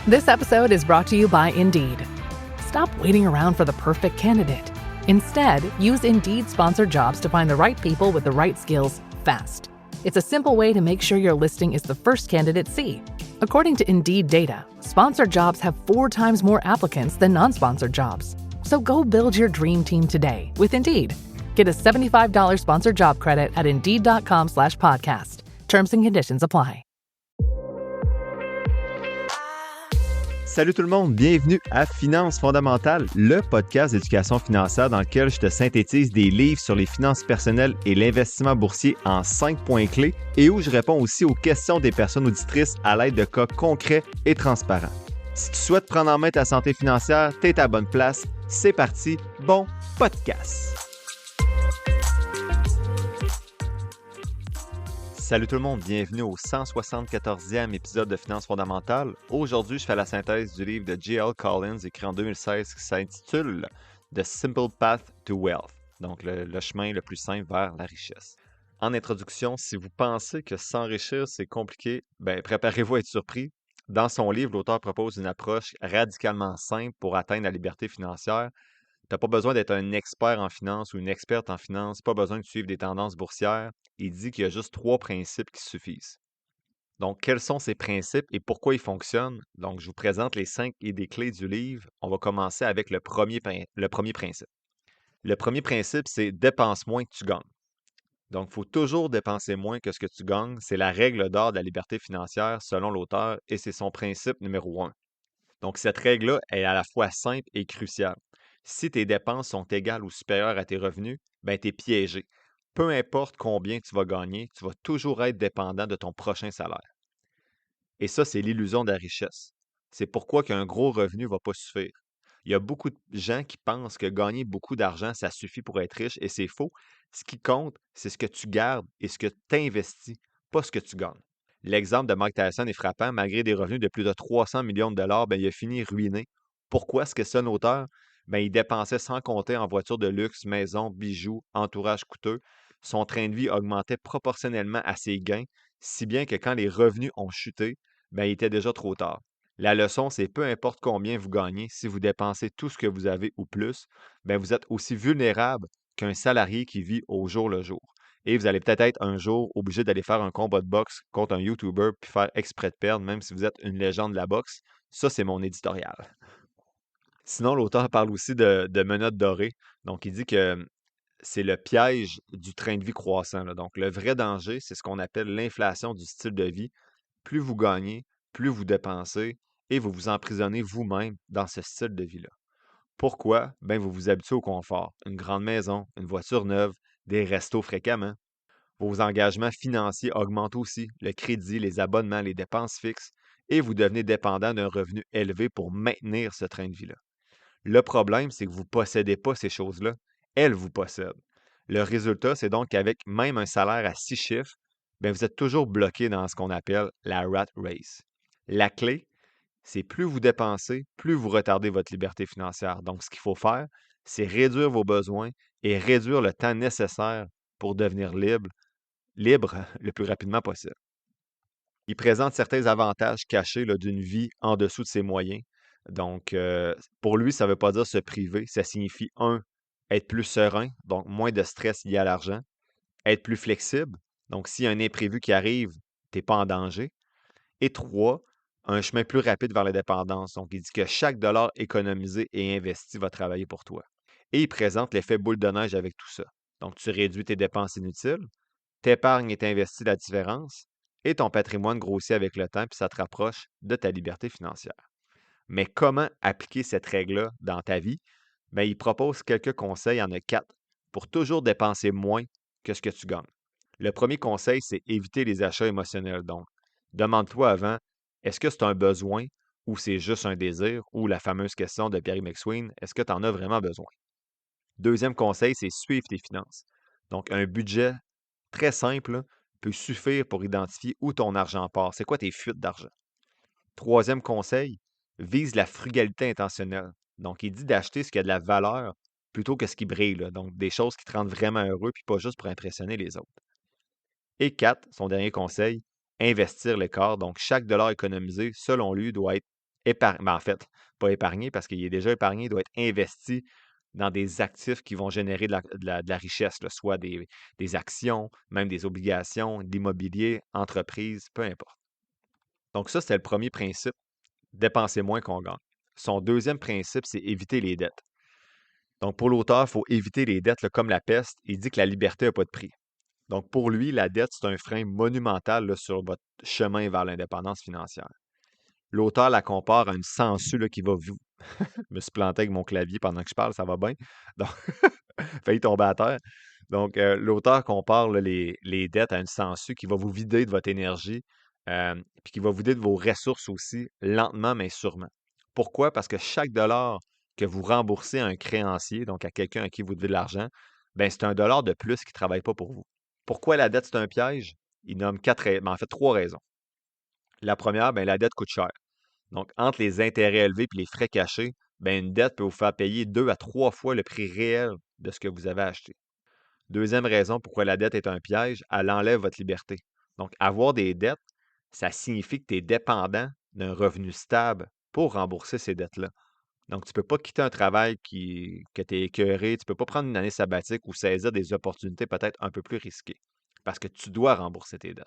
This episode is brought to you by Indeed. Stop waiting around for the perfect candidate. Instead, use Indeed sponsored jobs to find the right people with the right skills fast. It's a simple way to make sure your listing is the first candidates see. According to Indeed data, sponsored jobs have 4 times more applicants than non-sponsored jobs. So go build your dream team today with Indeed. Get a $75 sponsored job credit at Indeed.com/podcast. Terms and conditions apply. Salut tout le monde, bienvenue à Finances fondamentales, le podcast d'éducation financière dans lequel je te synthétise des livres sur les finances personnelles et l'investissement boursier en 5 points clés et où je réponds aussi aux questions des personnes auditrices à l'aide de cas concrets et transparents. Si tu souhaites prendre en main ta santé financière, t'es à la bonne place. C'est parti, bon podcast! Salut tout le monde, bienvenue au 174e épisode de Finances fondamentales. Aujourd'hui, je fais la synthèse du livre de J.L. Collins écrit en 2016 qui s'intitule The Simple Path to Wealth, donc le chemin le plus simple vers la richesse. En introduction, si vous pensez que s'enrichir c'est compliqué, préparez-vous à être surpris. Dans son livre, l'auteur propose une approche radicalement simple pour atteindre la liberté financière. Tu n'as pas besoin d'être un expert en finance ou une experte en finance, pas besoin de suivre des tendances boursières. Il dit qu'il y a juste 3 principes qui suffisent. Donc, quels sont ces principes et pourquoi ils fonctionnent? Donc, je vous présente les 5 idées clés du livre. On va commencer avec le premier principe. Le premier principe, c'est « dépense moins que tu gagnes ». Donc, il faut toujours dépenser moins que ce que tu gagnes. C'est la règle d'or de la liberté financière selon l'auteur et c'est son principe numéro 1. Donc, cette règle-là est à la fois simple et cruciale. Si tes dépenses sont égales ou supérieures à tes revenus, tu es piégé. Peu importe combien tu vas gagner, tu vas toujours être dépendant de ton prochain salaire. Et ça, c'est l'illusion de la richesse. C'est pourquoi qu'un gros revenu ne va pas suffire. Il y a beaucoup de gens qui pensent que gagner beaucoup d'argent, ça suffit pour être riche, et c'est faux. Ce qui compte, c'est ce que tu gardes et ce que tu investis, pas ce que tu gagnes. L'exemple de Mike Tyson est frappant. Malgré des revenus de plus de 300 millions de dollars, il a fini ruiné. Pourquoi est-ce que c'est un auteur? Il dépensait sans compter en voitures de luxe, maisons, bijoux, entourage coûteux. Son train de vie augmentait proportionnellement à ses gains, si bien que quand les revenus ont chuté, il était déjà trop tard. La leçon, c'est peu importe combien vous gagnez, si vous dépensez tout ce que vous avez ou plus, vous êtes aussi vulnérable qu'un salarié qui vit au jour le jour. Et vous allez peut-être être un jour obligé d'aller faire un combat de boxe contre un YouTuber puis faire exprès de perdre, même si vous êtes une légende de la boxe. Ça, c'est mon éditorial. Sinon, l'auteur parle aussi de menottes dorées. Donc, il dit que c'est le piège du train de vie croissant, là. Donc, le vrai danger, c'est ce qu'on appelle l'inflation du style de vie. Plus vous gagnez, plus vous dépensez et vous vous emprisonnez vous-même dans ce style de vie-là. Pourquoi? Vous vous habituez au confort. Une grande maison, une voiture neuve, des restos fréquemment. Vos engagements financiers augmentent aussi, le crédit, les abonnements, les dépenses fixes, et vous devenez dépendant d'un revenu élevé pour maintenir ce train de vie-là. Le problème, c'est que vous ne possédez pas ces choses-là. Elles vous possèdent. Le résultat, c'est donc qu'avec même un salaire à 6 chiffres, vous êtes toujours bloqué dans ce qu'on appelle la rat race. La clé, c'est plus vous dépensez, plus vous retardez votre liberté financière. Donc, ce qu'il faut faire, c'est réduire vos besoins et réduire le temps nécessaire pour devenir libre le plus rapidement possible. Il présente certains avantages cachés là, d'une vie en dessous de ses moyens. Donc, pour lui, ça ne veut pas dire se priver. Ça signifie, 1, être plus serein, donc moins de stress lié à l'argent. Être plus flexible, donc s'il y a un imprévu qui arrive, tu n'es pas en danger. Et 3, un chemin plus rapide vers l'indépendance. Donc, il dit que chaque dollar économisé et investi va travailler pour toi. Et il présente l'effet boule de neige avec tout ça. Donc, tu réduis tes dépenses inutiles, t'épargnes et t'investis la différence, et ton patrimoine grossit avec le temps, puis ça te rapproche de ta liberté financière. Mais comment appliquer cette règle-là dans ta vie? Il propose quelques conseils, il y en a 4, pour toujours dépenser moins que ce que tu gagnes. Le premier conseil, c'est éviter les achats émotionnels. Donc, demande-toi avant, est-ce que c'est un besoin ou c'est juste un désir? Ou la fameuse question de Pierre McSween, est-ce que tu en as vraiment besoin? Deuxième conseil, c'est suivre tes finances. Donc, un budget très simple là, peut suffire pour identifier où ton argent part. C'est quoi tes fuites d'argent? Troisième conseil, vise la frugalité intentionnelle. Donc, il dit d'acheter ce qui a de la valeur plutôt que ce qui brille. Là. Donc, des choses qui te rendent vraiment heureux, puis pas juste pour impressionner les autres. Et 4, son dernier conseil, investir l'écart. Donc, chaque dollar économisé, selon lui, doit être en fait, pas épargné parce qu'il est déjà épargné, il doit être investi dans des actifs qui vont générer de la richesse, là, soit des actions, même des obligations, de l'immobilier, entreprise, peu importe. Donc ça, c'était le premier principe, dépenser moins qu'on gagne. Son deuxième principe, c'est éviter les dettes. Donc pour l'auteur, il faut éviter les dettes là, comme la peste. Il dit que la liberté n'a pas de prix. Donc pour lui, la dette, c'est un frein monumental là, sur votre chemin vers l'indépendance financière. L'auteur la compare à une sangsue là, qui va vous. Je me suis planté avec mon clavier pendant que je parle, ça va bien. Donc, failli tomber à terre. Donc, l'auteur compare là, les dettes à une sangsue qui va vous vider de votre énergie, puis qui va vous vider de vos ressources aussi, lentement mais sûrement. Pourquoi? Parce que chaque dollar que vous remboursez à un créancier, donc à quelqu'un à qui vous devez de l'argent, ben c'est un dollar de plus qui ne travaille pas pour vous. Pourquoi la dette, c'est un piège? Il nomme en fait trois raisons. La première, ben, la dette coûte cher. Donc, entre les intérêts élevés et les frais cachés, ben, une dette peut vous faire payer 2 à 3 fois le prix réel de ce que vous avez acheté. Deuxième raison pourquoi la dette est un piège, elle enlève votre liberté. Donc, avoir des dettes, ça signifie que tu es dépendant d'un revenu stable pour rembourser ces dettes-là. Donc, tu ne peux pas quitter un travail que tu es écœuré, tu ne peux pas prendre une année sabbatique ou saisir des opportunités peut-être un peu plus risquées parce que tu dois rembourser tes dettes.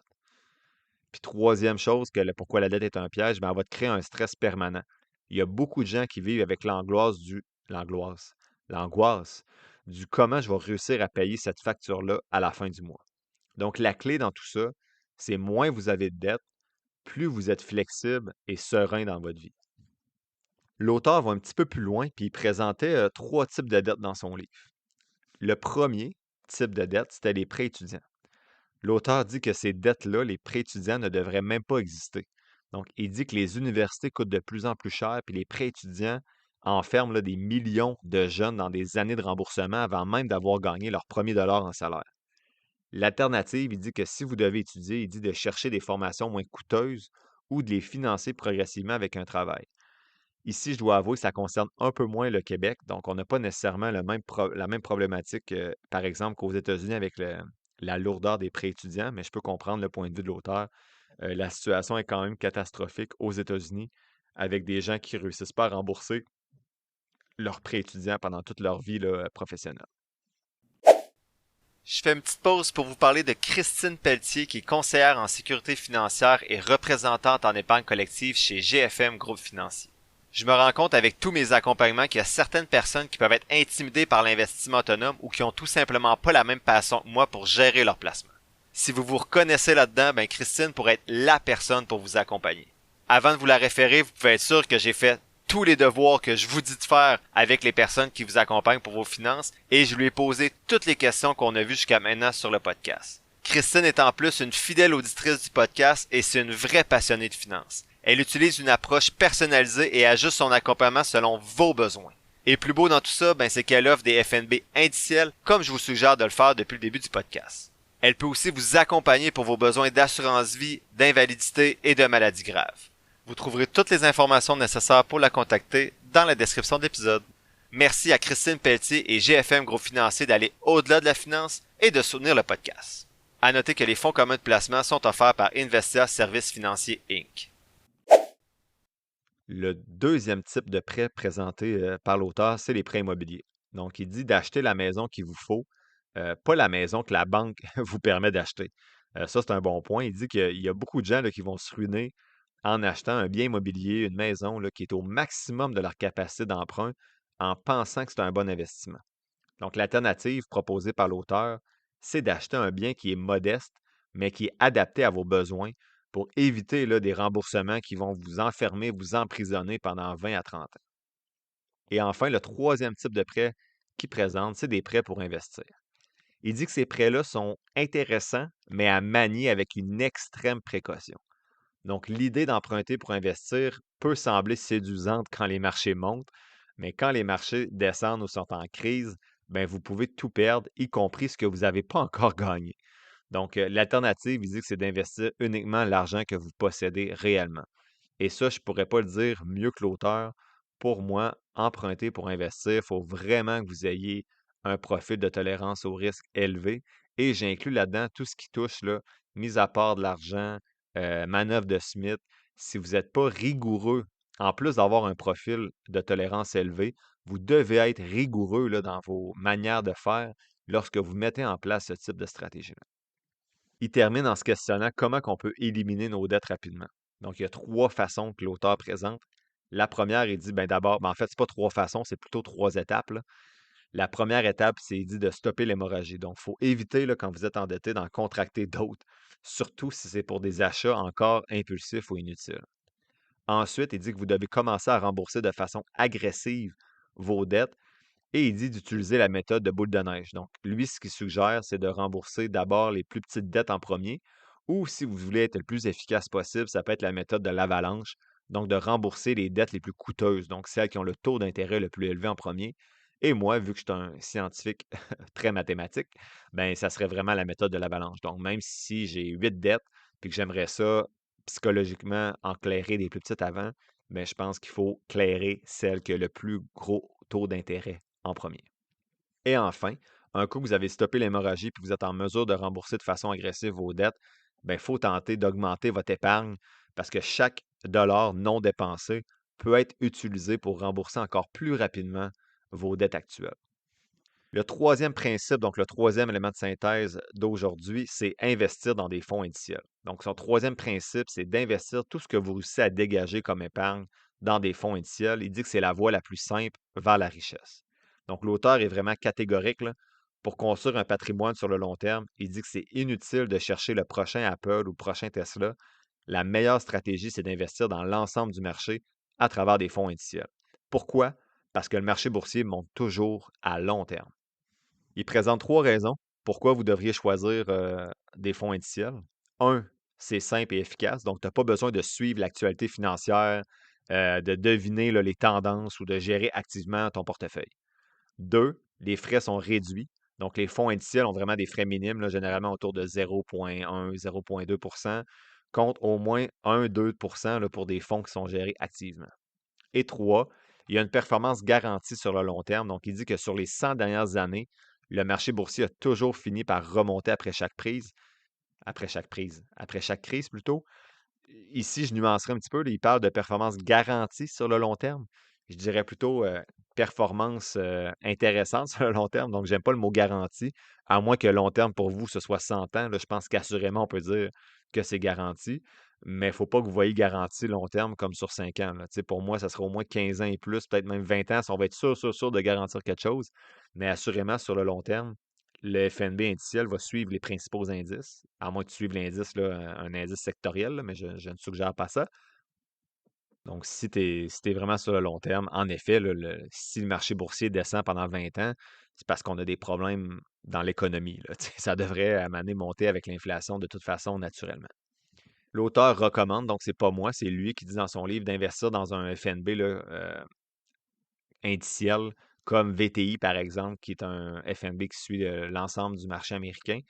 Puis troisième chose, pourquoi la dette est un piège, ben, elle va te créer un stress permanent. Il y a beaucoup de gens qui vivent avec l'angoisse, l'angoisse du comment je vais réussir à payer cette facture-là à la fin du mois. Donc, la clé dans tout ça, c'est moins vous avez de dettes, plus vous êtes flexible et serein dans votre vie. L'auteur va un petit peu plus loin, puis il présentait 3 types de dettes dans son livre. Le premier type de dette, c'était les prêts étudiants. L'auteur dit que ces dettes-là, les prêts étudiants, ne devraient même pas exister. Donc, il dit que les universités coûtent de plus en plus cher, puis les prêts étudiants enferment là, des millions de jeunes dans des années de remboursement avant même d'avoir gagné leur premier dollar en salaire. L'alternative, il dit que si vous devez étudier, il dit de chercher des formations moins coûteuses ou de les financer progressivement avec un travail. Ici, je dois avouer que ça concerne un peu moins le Québec, donc on n'a pas nécessairement la même problématique, par exemple, qu'aux États-Unis avec la lourdeur des prêts étudiants, mais je peux comprendre le point de vue de l'auteur. La situation est quand même catastrophique aux États-Unis avec des gens qui ne réussissent pas à rembourser leurs prêts étudiants pendant toute leur vie là, professionnelle. Je fais une petite pause pour vous parler de Christine Pelletier, qui est conseillère en sécurité financière et représentante en épargne collective chez GFM Groupe Financier. Je me rends compte avec tous mes accompagnements qu'il y a certaines personnes qui peuvent être intimidées par l'investissement autonome ou qui ont tout simplement pas la même passion que moi pour gérer leur placement. Si vous vous reconnaissez là-dedans, ben Christine pourrait être la personne pour vous accompagner. Avant de vous la référer, vous pouvez être sûr que j'ai fait tous les devoirs que je vous dis de faire avec les personnes qui vous accompagnent pour vos finances et je lui ai posé toutes les questions qu'on a vues jusqu'à maintenant sur le podcast. Christine est en plus une fidèle auditrice du podcast et c'est une vraie passionnée de finances. Elle utilise une approche personnalisée et ajuste son accompagnement selon vos besoins. Et plus beau dans tout ça, ben c'est qu'elle offre des FNB indiciels comme je vous suggère de le faire depuis le début du podcast. Elle peut aussi vous accompagner pour vos besoins d'assurance vie, d'invalidité et de maladies graves. Vous trouverez toutes les informations nécessaires pour la contacter dans la description de l'épisode. Merci à Christine Pelletier et GFM Groupe Financier d'aller au-delà de la finance et de soutenir le podcast. À noter que les fonds communs de placement sont offerts par Investia Services Financiers Inc. Le deuxième type de prêt présenté par l'auteur, c'est les prêts immobiliers. Donc, il dit d'acheter la maison qu'il vous faut, pas la maison que la banque vous permet d'acheter. Ça, c'est un bon point. Il dit qu'il y a beaucoup de gens là, qui vont se ruiner en achetant un bien immobilier, une maison là, qui est au maximum de leur capacité d'emprunt en pensant que c'est un bon investissement. Donc, l'alternative proposée par l'auteur, c'est d'acheter un bien qui est modeste, mais qui est adapté à vos besoins pour éviter là, des remboursements qui vont vous enfermer, vous emprisonner pendant 20 à 30 ans. Et enfin, le troisième type de prêt qu'il présente, c'est des prêts pour investir. Il dit que ces prêts-là sont intéressants, mais à manier avec une extrême précaution. Donc, l'idée d'emprunter pour investir peut sembler séduisante quand les marchés montent, mais quand les marchés descendent ou sont en crise, ben, vous pouvez tout perdre, y compris ce que vous n'avez pas encore gagné. Donc, l'alternative, il dit que c'est d'investir uniquement l'argent que vous possédez réellement. Et ça, je ne pourrais pas le dire mieux que l'auteur. Pour moi, emprunter pour investir, il faut vraiment que vous ayez un profil de tolérance au risque élevé. Et j'inclus là-dedans tout ce qui touche, là, mis à part de l'argent, manœuvre de Smith. Si vous n'êtes pas rigoureux En plus d'avoir un profil de tolérance élevé, vous devez être rigoureux là, dans vos manières de faire lorsque vous mettez en place ce type de stratégie-là. Il termine en se questionnant comment on peut éliminer nos dettes rapidement. Donc, il y a trois façons que l'auteur présente. La première, il dit, ben d'abord, en fait, c'est pas trois façons, c'est plutôt trois étapes, là. La première étape, c'est il dit de stopper l'hémorragie. Donc, il faut éviter, là, quand vous êtes endetté, d'en contracter d'autres, surtout si c'est pour des achats encore impulsifs ou inutiles. Ensuite, il dit que vous devez commencer à rembourser de façon agressive vos dettes et il dit d'utiliser la méthode de boule de neige. Donc, lui, ce qu'il suggère, c'est de rembourser d'abord les plus petites dettes en premier, ou si vous voulez être le plus efficace possible, ça peut être la méthode de l'avalanche, donc de rembourser les dettes les plus coûteuses, donc celles qui ont le taux d'intérêt le plus élevé en premier. Et moi, vu que je suis un scientifique très mathématique, ben ça serait vraiment la méthode de l'avalanche. Donc, même si j'ai 8 dettes, puis que j'aimerais ça psychologiquement en clairer des plus petites avant, mais je pense qu'il faut clairer celle qui a le plus gros taux d'intérêt en premier. Et enfin, un coup que vous avez stoppé l'hémorragie puis vous êtes en mesure de rembourser de façon agressive vos dettes, il faut tenter d'augmenter votre épargne parce que chaque dollar non dépensé peut être utilisé pour rembourser encore plus rapidement vos dettes actuelles. Le troisième principe, donc le troisième élément de synthèse d'aujourd'hui, c'est investir dans des fonds indiciels. Donc, son troisième principe, c'est d'investir tout ce que vous réussissez à dégager comme épargne dans des fonds indiciels. Il dit que c'est la voie la plus simple vers la richesse. Donc, l'auteur est vraiment catégorique là. Pour construire un patrimoine sur le long terme, il dit que c'est inutile de chercher le prochain Apple ou le prochain Tesla. La meilleure stratégie, c'est d'investir dans l'ensemble du marché à travers des fonds indiciels. Pourquoi? Parce que le marché boursier monte toujours à long terme. Il présente trois raisons pourquoi vous devriez choisir des fonds indiciels. Un, c'est simple et efficace, donc tu n'as pas besoin de suivre l'actualité financière, de deviner là, les tendances ou de gérer activement ton portefeuille. Deux, les frais sont réduits. Donc, les fonds indiciels ont vraiment des frais minimes, là, généralement autour de 0,1, 0,2 contre au moins 1-2 là, pour des fonds qui sont gérés activement. Et trois, il y a une performance garantie sur le long terme. Donc, il dit que sur les 100 dernières années, le marché boursier a toujours fini par remonter après chaque crise plutôt. Ici, je nuancerai un petit peu, là, il parle de performance garantie sur le long terme. Je dirais plutôt performance intéressante sur le long terme. Donc, j'aime pas le mot garantie, à moins que long terme pour vous, ce soit 100 ans. Là, je pense qu'assurément, on peut dire que c'est garanti. Mais il ne faut pas que vous voyez garantie long terme comme sur 5 ans, là. Tu sais, pour moi, ça sera au moins 15 ans et plus, peut-être même 20 ans, si on va être sûr de garantir quelque chose. Mais assurément, sur le long terme, le FNB indiciel va suivre les principaux indices, à moins que tu suives l'indice, là, un indice sectoriel, là, mais je ne suggère pas ça. Donc, si tu es vraiment sur le long terme, en effet, là, si le marché boursier descend pendant 20 ans, c'est parce qu'on a des problèmes dans l'économie, là. Tu sais, ça devrait à un moment donné monter avec l'inflation de toute façon, naturellement. L'auteur recommande, donc c'est pas moi, c'est lui qui dit dans son livre d'investir dans un FNB là, indiciel comme VTI, par exemple, qui est un FNB qui suit l'ensemble du marché américain.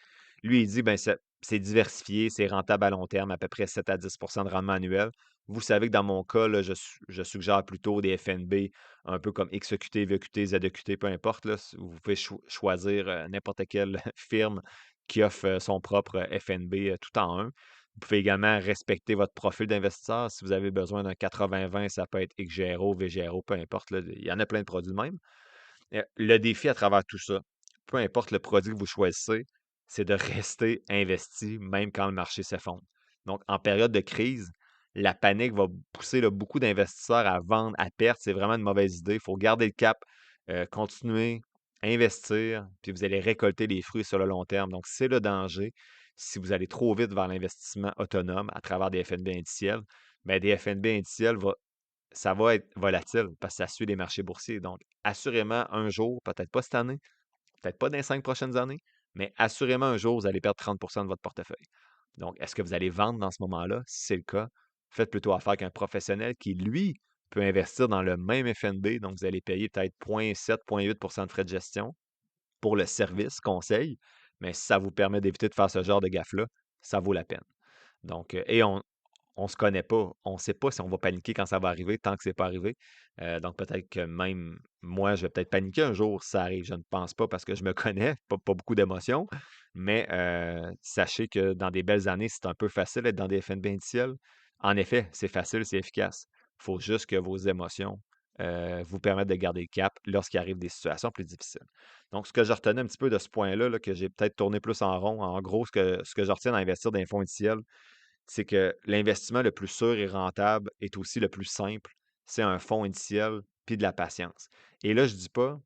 Lui, il dit, ben, c'est diversifié, c'est rentable à long terme, à peu près 7 à 10 de rendement annuel. Vous savez que dans mon cas, là, je suggère plutôt des FNB un peu comme XEQT, VQT, ZEQT, peu importe. Là, vous pouvez choisir n'importe quelle firme qui offre son propre FNB tout en un. Vous pouvez également respecter votre profil d'investisseur. Si vous avez besoin d'un 80-20, ça peut être XGRO, VGRO, peu importe, là, il y en a plein de produits de même. Le défi à travers tout ça, peu importe le produit que vous choisissez, c'est de rester investi même quand le marché s'effondre. Donc, en période de crise, la panique va pousser là, beaucoup d'investisseurs à vendre à perte. C'est vraiment une mauvaise idée. Il faut garder le cap, continuer, investir, puis vous allez récolter les fruits sur le long terme. Donc, c'est le danger. Si vous allez trop vite vers l'investissement autonome à travers des FNB indiciels, bien, des FNB indiciels ça va être volatile parce que ça suit les marchés boursiers. Donc, assurément, un jour, peut-être pas cette année, peut-être pas dans les 5 prochaines années, mais assurément, un jour, vous allez perdre 30 de votre portefeuille. Donc, est-ce que vous allez vendre dans ce moment-là? Si c'est le cas, faites plutôt affaire qu'un professionnel qui, lui, peut investir dans le même FNB. Donc, vous allez payer peut-être 0,7, 0,8 de frais de gestion pour le service conseil. Mais si ça vous permet d'éviter de faire ce genre de gaffe-là, ça vaut la peine. Donc, et on se connaît pas. On ne sait pas si on va paniquer quand ça va arriver, tant que c'est pas arrivé. Donc peut-être que même moi, je vais peut-être paniquer un jour si ça arrive. Je ne pense pas parce que je me connais, pas beaucoup d'émotions. Mais sachez que dans des belles années, c'est un peu facile d'être dans des FNB indiciels. En effet, c'est facile, c'est efficace. Il faut juste que vos émotions vous permettent de garder le cap lorsqu'il arrive des situations plus difficiles. Donc, ce que je retenais un petit peu de ce point-là, là, que j'ai peut-être tourné plus en rond, en gros, ce que je retiens d'investir dans les fonds indiciels, c'est que l'investissement le plus sûr et rentable est aussi le plus simple. C'est un fonds indiciel puis de la patience. Et là, je dis pas,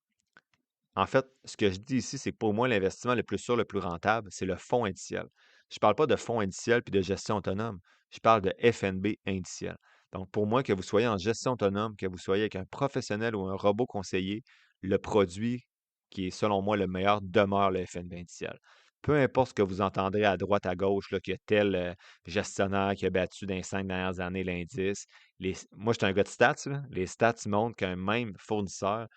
en fait, ce que je dis ici, c'est que pour moi, l'investissement le plus sûr, le plus rentable, c'est le fonds indiciel. Je ne parle pas de fonds indiciel puis de gestion autonome. Je parle de FNB indiciel. Donc, pour moi, que vous soyez en gestion autonome, que vous soyez avec un professionnel ou un robot conseiller, le produit qui est, selon moi, le meilleur demeure le FNB indiciel. Peu importe ce que vous entendrez à droite, à gauche, là, qu'il y a tel gestionnaire qui a battu dans les 5 dernières années l'indice. Moi, je suis un gars de stats. Là. Les stats montrent qu'un même fournisseur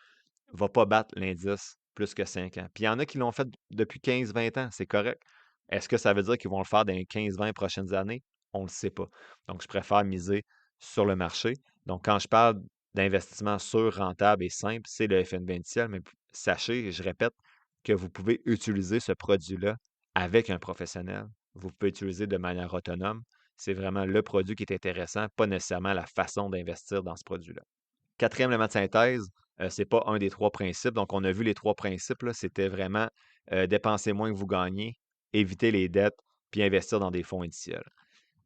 ne va pas battre l'indice plus que 5 ans. Puis il y en a qui l'ont fait depuis 15-20 ans, c'est correct. Est-ce que ça veut dire qu'ils vont le faire dans les 15-20 prochaines années? On ne le sait pas. Donc, je préfère miser sur le marché. Donc, quand je parle d'investissement sûr, rentable et simple, c'est le FNB indiciel, mais sachez, je répète, que vous pouvez utiliser ce produit-là avec un professionnel. Vous pouvez utiliser de manière autonome. C'est vraiment le produit qui est intéressant, pas nécessairement la façon d'investir dans ce produit-là. Quatrième élément de synthèse, ce n'est pas un des trois principes. Donc, on a vu les trois principes, là, c'était vraiment dépenser moins que vous gagnez, éviter les dettes, puis investir dans des fonds indiciels.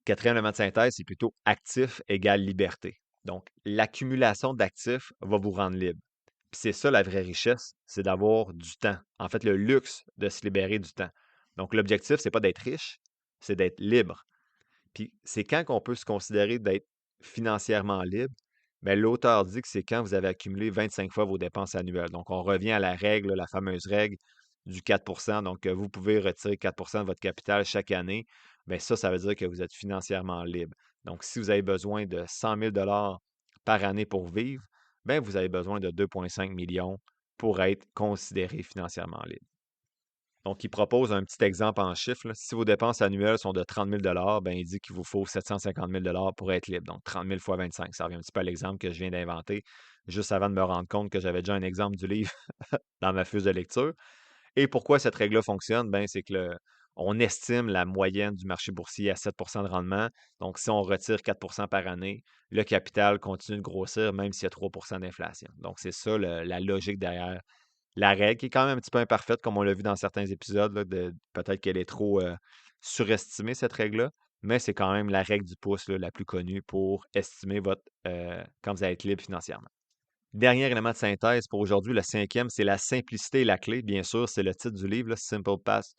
Quatrième élément de synthèse, c'est plutôt actif égale liberté. Donc, l'accumulation d'actifs va vous rendre libre. Puis c'est ça la vraie richesse, c'est d'avoir du temps. En fait, le luxe de se libérer du temps. Donc, l'objectif, c'est pas d'être riche, c'est d'être libre. Puis c'est quand qu'on peut se considérer d'être financièrement libre? Bien, l'auteur dit que c'est quand vous avez accumulé 25 fois vos dépenses annuelles. Donc, on revient à la règle, la fameuse règle du 4. Donc, vous pouvez retirer 4 de votre capital chaque année. Bien, ça veut dire que vous êtes financièrement libre. Donc, si vous avez besoin de 100 000 par année pour vivre, bien, vous avez besoin de 2,5 millions pour être considéré financièrement libre. Donc, il propose un petit exemple en chiffres. Là. Si vos dépenses annuelles sont de 30 000 ben, il dit qu'il vous faut 750 000 pour être libre. Donc, 30 000 fois 25. Ça revient un petit peu à l'exemple que je viens d'inventer, juste avant de me rendre compte que j'avais déjà un exemple du livre dans ma fiche de lecture. Et pourquoi cette règle-là fonctionne? Ben, c'est que on estime la moyenne du marché boursier à 7 de rendement. Donc, si on retire 4 par année, le capital continue de grossir, même s'il y a 3 d'inflation. Donc, c'est ça la logique derrière la règle, qui est quand même un petit peu imparfaite, comme on l'a vu dans certains épisodes, là, peut-être qu'elle est trop surestimée, cette règle-là, mais c'est quand même la règle du pouce là, la plus connue pour estimer quand vous allez être libre financièrement. Dernier élément de synthèse pour aujourd'hui, le cinquième, c'est la simplicité et la clé. Bien sûr, c'est le titre du livre, là, Simple Path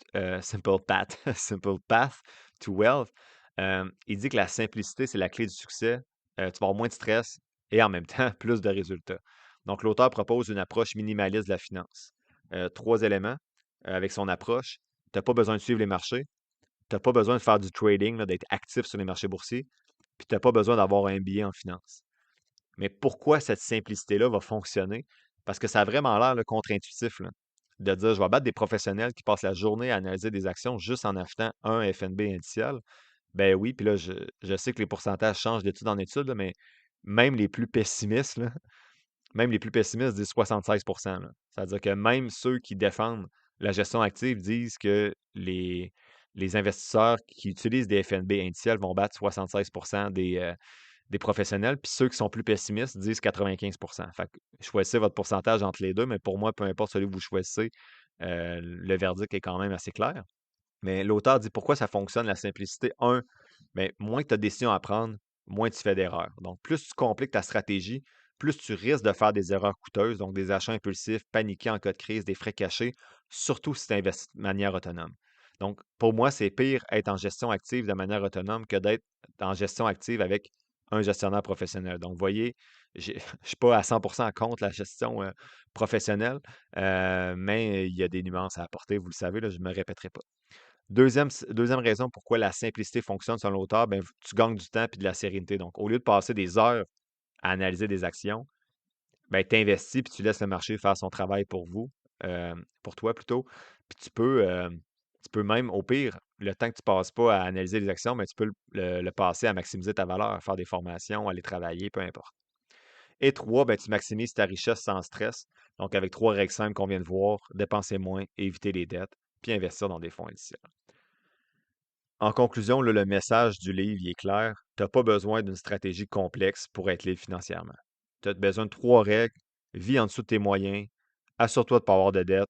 to Wealth. Il dit que la simplicité, c'est la clé du succès. Tu vas avoir moins de stress et en même temps, plus de résultats. Donc, l'auteur propose une approche minimaliste de la finance. 3 éléments avec son approche. Tu n'as pas besoin de suivre les marchés. Tu n'as pas besoin de faire du trading, là, d'être actif sur les marchés boursiers. Puis, tu n'as pas besoin d'avoir un MBA en finance. Mais pourquoi cette simplicité-là va fonctionner? Parce que ça a vraiment l'air contre-intuitif là, de dire je vais battre des professionnels qui passent la journée à analyser des actions juste en achetant un FNB indiciel. Ben oui, puis là, je sais que les pourcentages changent d'étude en étude, là, mais même les plus pessimistes, là, même les plus pessimistes disent 76 là. C'est-à-dire que même ceux qui défendent la gestion active disent que les investisseurs qui utilisent des FNB indiciels vont battre 76 des professionnels, puis ceux qui sont plus pessimistes disent 95. Fait que choisissez votre pourcentage entre les deux, mais pour moi, peu importe celui que vous choisissez, le verdict est quand même assez clair. Mais l'auteur dit pourquoi ça fonctionne, la simplicité. Un, mais moins que tu as des décisions à prendre, moins tu fais d'erreurs. Donc, plus tu compliques ta stratégie, plus tu risques de faire des erreurs coûteuses, donc des achats impulsifs, paniquer en cas de crise, des frais cachés, surtout si tu investis de manière autonome. Donc, pour moi, c'est pire être en gestion active de manière autonome que d'être en gestion active avec un gestionnaire professionnel. Donc, vous voyez, je ne suis pas à 100% contre la gestion professionnelle, mais il y a des nuances à apporter, vous le savez, là, je ne me répéterai pas. Deuxième raison pourquoi la simplicité fonctionne selon l'auteur, ben, tu gagnes du temps et de la sérénité. Donc, au lieu de passer des heures à analyser des actions, ben, tu investis puis tu laisses le marché faire son travail pour toi plutôt. Puis tu peux même, au pire, le temps que tu ne passes pas à analyser les actions, ben, tu peux le passer à maximiser ta valeur, à faire des formations, aller travailler, peu importe. Et trois, ben, tu maximises ta richesse sans stress. Donc, avec 3 règles simples qu'on vient de voir, dépenser moins, éviter les dettes, puis investir dans des fonds indiciels. En conclusion, là, le message du livre il est clair. tu n'as pas besoin d'une stratégie complexe pour être libre financièrement. Tu as besoin de 3 règles. Vis en dessous de tes moyens. Assure-toi de ne pas avoir de dette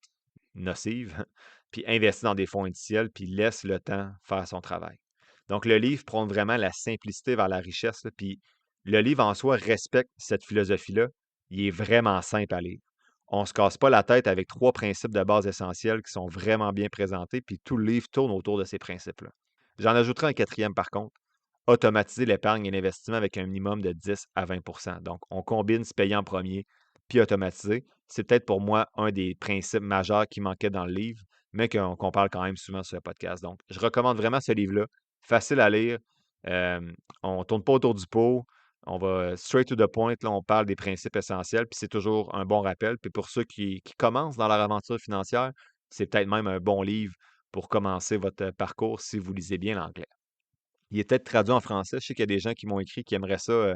nocive. Puis investis dans des fonds indiciels. Puis laisse le temps faire son travail. Donc, le livre prône vraiment la simplicité vers la richesse. Là, puis le livre en soi respecte cette philosophie-là. Il est vraiment simple à lire. On ne se casse pas la tête avec 3 principes de base essentiels qui sont vraiment bien présentés. Puis tout le livre tourne autour de ces principes-là. J'en ajouterai un 4e par contre. Automatiser l'épargne et l'investissement avec un minimum de 10 à 20 %. Donc, on combine se payer en premier puis automatiser. C'est peut-être pour moi un des principes majeurs qui manquait dans le livre, mais qu'on parle quand même souvent sur le podcast. Donc, je recommande vraiment ce livre-là. Facile à lire. On ne tourne pas autour du pot. On va straight to the point. Là, on parle des principes essentiels, puis c'est toujours un bon rappel. Puis pour ceux qui commencent dans leur aventure financière, c'est peut-être même un bon livre pour commencer votre parcours si vous lisez bien l'anglais. Il est peut-être traduit en français. Je sais qu'il y a des gens qui m'ont écrit qui aimeraient ça,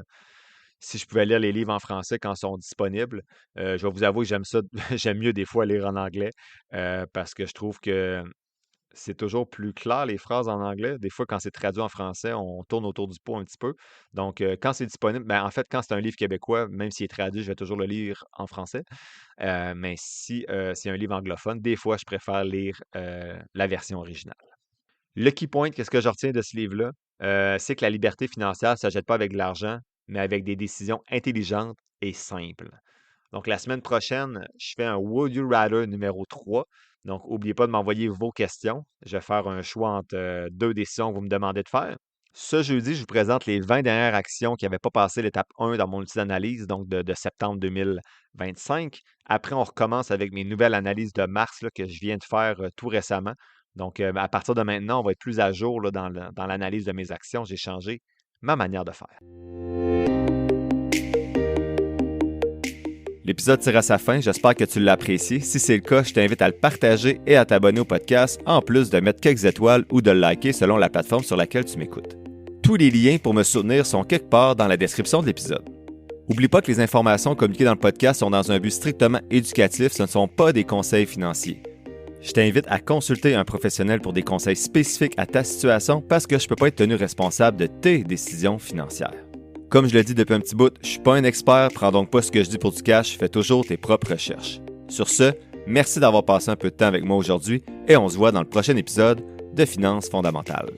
si je pouvais lire les livres en français quand ils sont disponibles. Je vais vous avouer que j'aime ça, j'aime mieux des fois lire en anglais parce que je trouve que c'est toujours plus clair les phrases en anglais. Des fois, quand c'est traduit en français, on tourne autour du pot un petit peu. Donc, quand c'est disponible, en fait, quand c'est un livre québécois, même s'il est traduit, je vais toujours le lire en français. Mais si c'est un livre anglophone, des fois, je préfère lire la version originale. Le key point, qu'est-ce que je retiens de ce livre-là? C'est que la liberté financière ne s'achète pas avec de l'argent, mais avec des décisions intelligentes et simples. Donc, la semaine prochaine, je fais un Would You Rather numéro 3. Donc, n'oubliez pas de m'envoyer vos questions. Je vais faire un choix entre 2 décisions que vous me demandez de faire. Ce jeudi, je vous présente les 20 dernières actions qui n'avaient pas passé l'étape 1 dans mon outil d'analyse, donc de septembre 2025. Après, on recommence avec mes nouvelles analyses de mars là, que je viens de faire tout récemment. Donc, à partir de maintenant, on va être plus à jour là, dans l'analyse de mes actions. J'ai changé ma manière de faire. L'épisode tire à sa fin, j'espère que tu l'as apprécié. Si c'est le cas, je t'invite à le partager et à t'abonner au podcast, en plus de mettre quelques étoiles ou de le liker selon la plateforme sur laquelle tu m'écoutes. Tous les liens pour me soutenir sont quelque part dans la description de l'épisode. N'oublie pas que les informations communiquées dans le podcast sont dans un but strictement éducatif, ce ne sont pas des conseils financiers. Je t'invite à consulter un professionnel pour des conseils spécifiques à ta situation parce que je ne peux pas être tenu responsable de tes décisions financières. Comme je le dis depuis un petit bout, je ne suis pas un expert, prends donc pas ce que je dis pour du cash, fais toujours tes propres recherches. Sur ce, merci d'avoir passé un peu de temps avec moi aujourd'hui et on se voit dans le prochain épisode de Finances fondamentales.